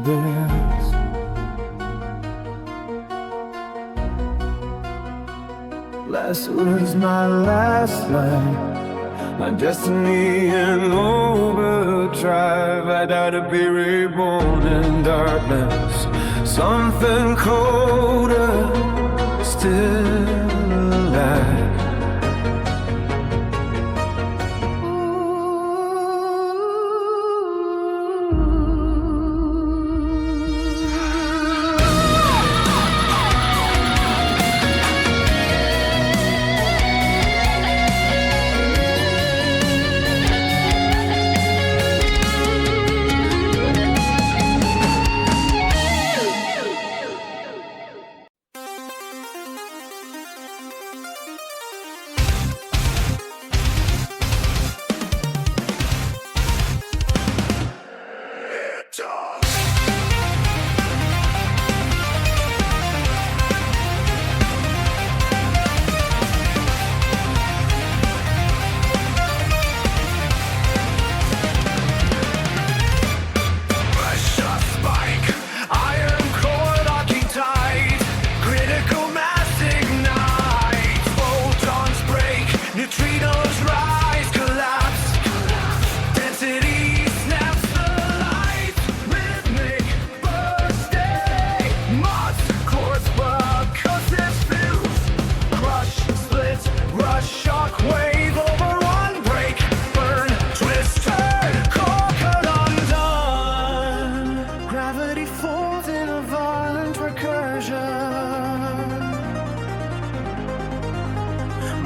this. Last was my last life, my destiny in overdrive. I died to be reborn in darkness, something colder, still alive.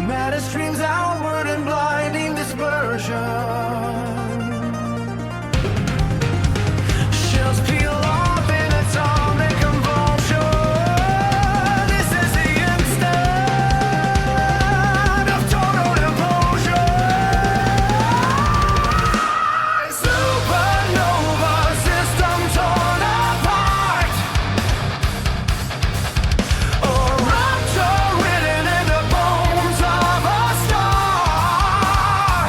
Matter streams outward in blinding dispersion. Shells peel off in atomic convulsion. This is the instant of total implosion. Supernova system torn apart. A rapture written in the bones of a star.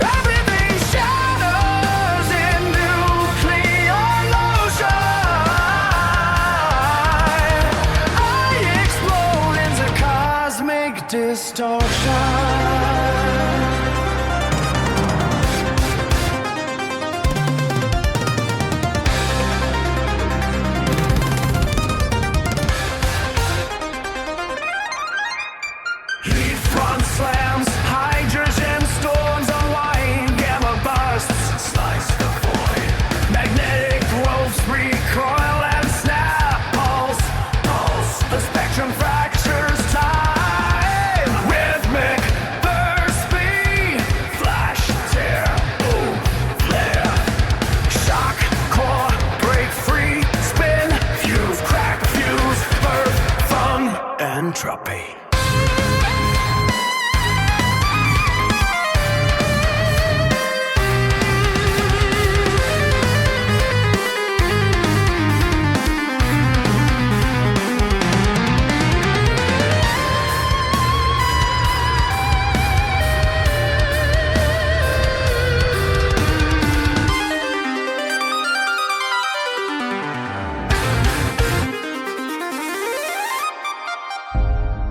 Everything shatters in nuclear motion. I explode into cosmic distortion. Heat front slams, hydrogen storms unwind, gamma bursts, slice the void. Magnetic ropes recoil and snap, pulse, the spectrum fractures time. Rhythmic, burst speed, flash, tear, boom, flare. Shock, core, break free, spin, fuse, crack, fuse, birth from entropy.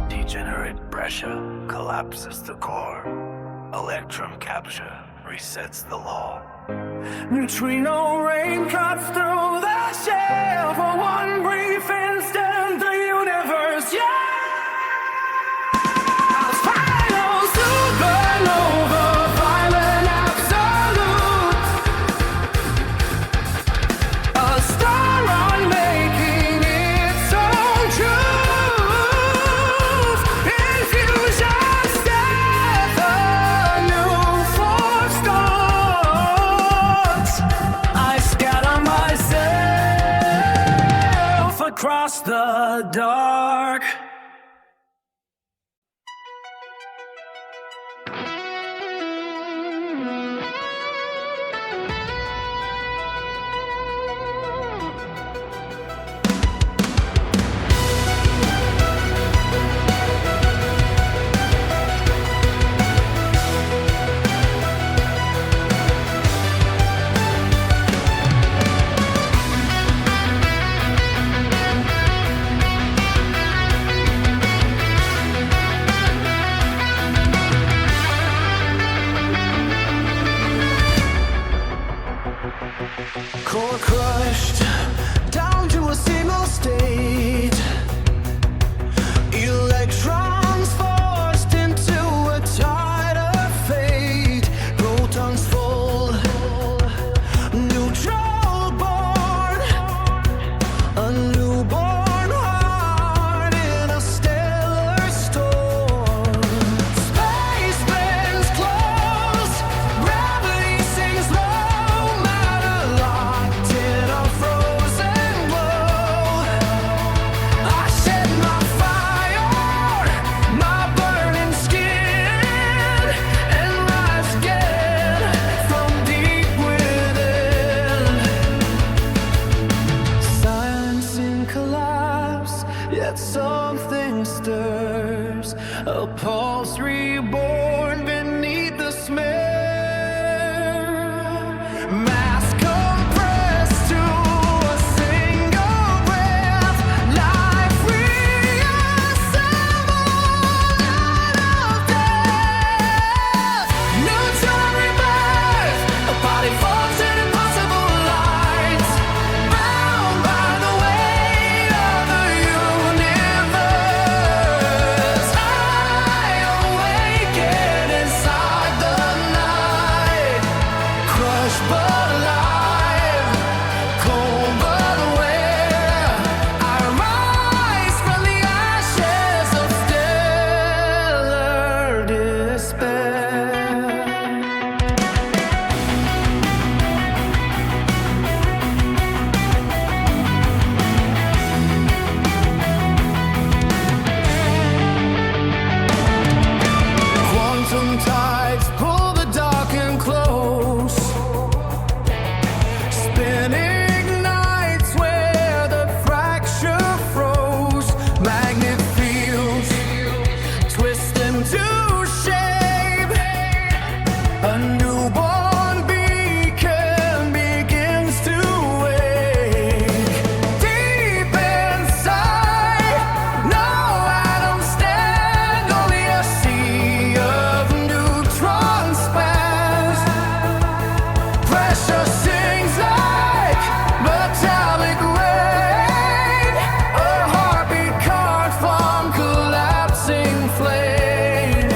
Degenerate pressure collapses the core. Electron capture resets the law. Neutrino rain cuts through the shell for one brief instant. The universe, yeah! Final supernova, violent absolute. A star unmaking its own truth. Infusion step, a new force starts. I scatter myself across the dark. Core crushed down to a single state. Electrons forced into a tide of fate. Protons full, neutral born, a newborn heart in a stellar storm. Space bends close, gravity sinks low, matter locked in a frozen glow. I shed my fire, my burning skin, and rise again from deep within. Silence in collapse, yet something stirs. A pulse reborn beneath the smear. Mass compressed to a single breath. Life reassembled out of death. Neutron rebirth, a body forms in impossible light. Bound by the weight of the universe, I awaken inside the night. Crushed but alive, cold but aware. I rise from the ashes of stellar despair. Quantum tides pull the dark and close. Spinning nights where the fracture froze. Magnet fields twist into shape. A newborn beacon begins to wake. Deep inside, no atoms stand, only a sea of neutrons spans. Pressure sings like metallic rain. A heartbeat carved from collapsing flame.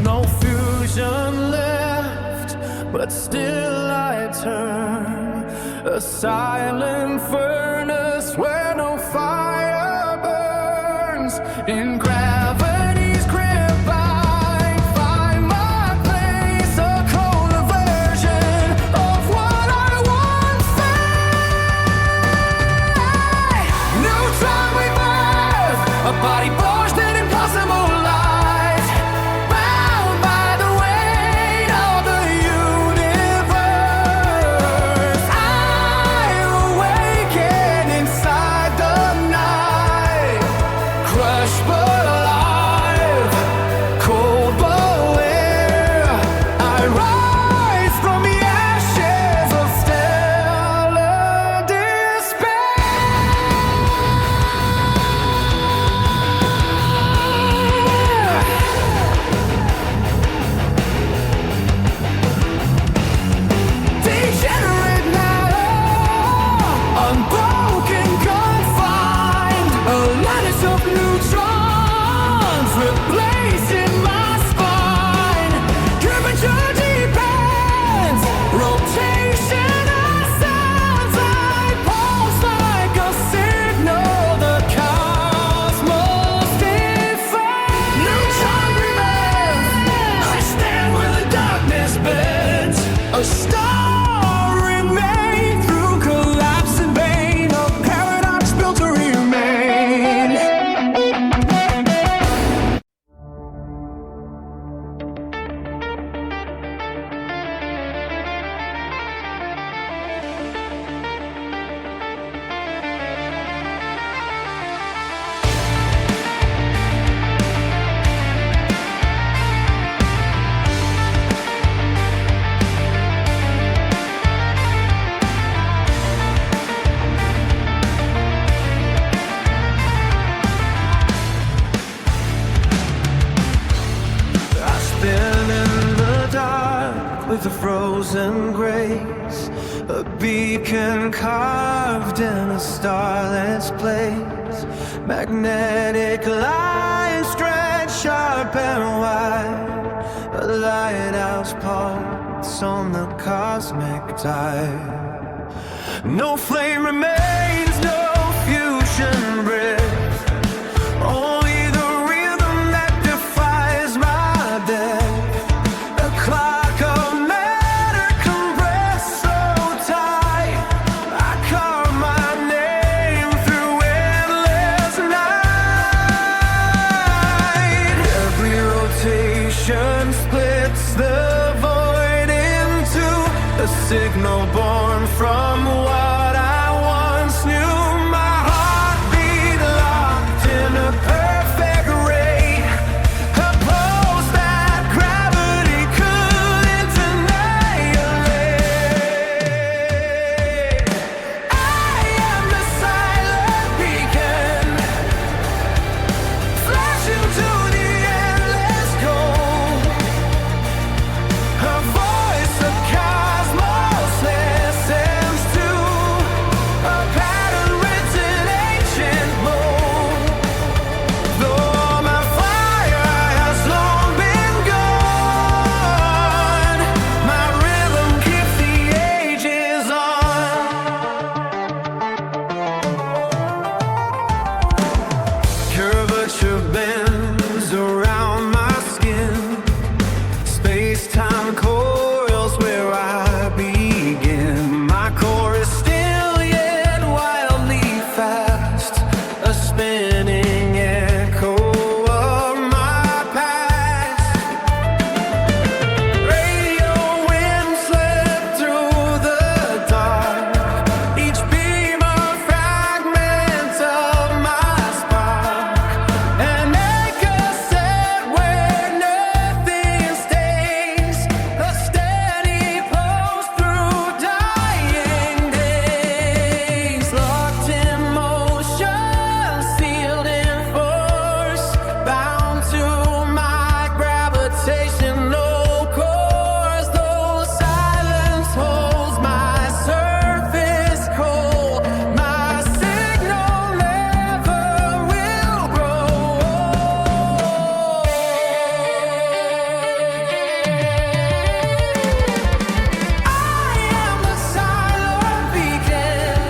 No fusion left, but still I turn. A silent furnace where no fire burns. In gravity's grip I find my place. A colder version of what I once felt. Neutron rebirth, a body forged in impossible light. Bound by the weight of the universe, I awaken inside the night. Crushed but alive, cold but aware. I rise from the ashes of stellar despair. Degenerate matter, unbroken, confined. A lattice of neutrons replacing my spine. Curvature depends, rotation ascends. I pulse like a signal the cosmos defends. Neutron remains, I stand where the darkness bends. A star remains through collapse and bane. A paradox built to remain. with a frozen grace. a beacon carved in a starless place. Magnetic lines stretch sharp and wide, a lighthouse pulse on the cosmic tide. No flame remains, no fusion breath, only the rhythm that defies my death. A clock of matter compressed so tight, I carve my name through endless night. Every rotation splits the void into a signal born from what I once knew. My heartbeat locked in a perfect ray, a pulse that gravity couldn't annihilate. I am the silent beacon, flashing to the endless goal. A voice of cosmos listens to, a pattern written ancient mold. Though my fire has long been gone, my rhythm keeps the ages on. Curvature bends around my skin, space-time coils where I begin. My core is still yet wildly fast, a spinning echo of my past. Radio winds slip through the dark, each beam a fragment of my spark. An anchor set where nothing stays, a steady pulse through dying days. Locked in motion, sealed in force, bound to my gravitational course. Though silence holds my surface cold, my signal never will grow old. I am the silent beacon,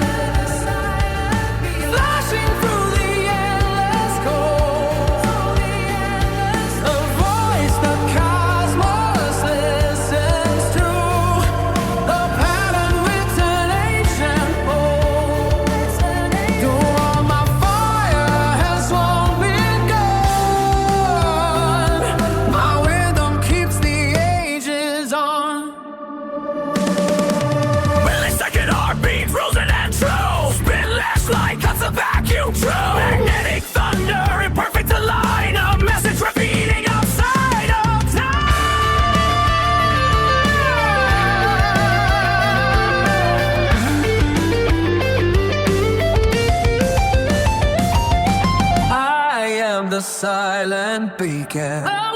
flashing through the endless cold. A voice the cosmos listens to, a pattern written ancient mold. Though my fire has long been gone, my rhythm keeps the ages on. Millisecond heartbeat, frozen and true. Spin less like cuts a vacuum true. Magnetic thunder in perfect align, a message repeating outside of time. I am the silent beacon, a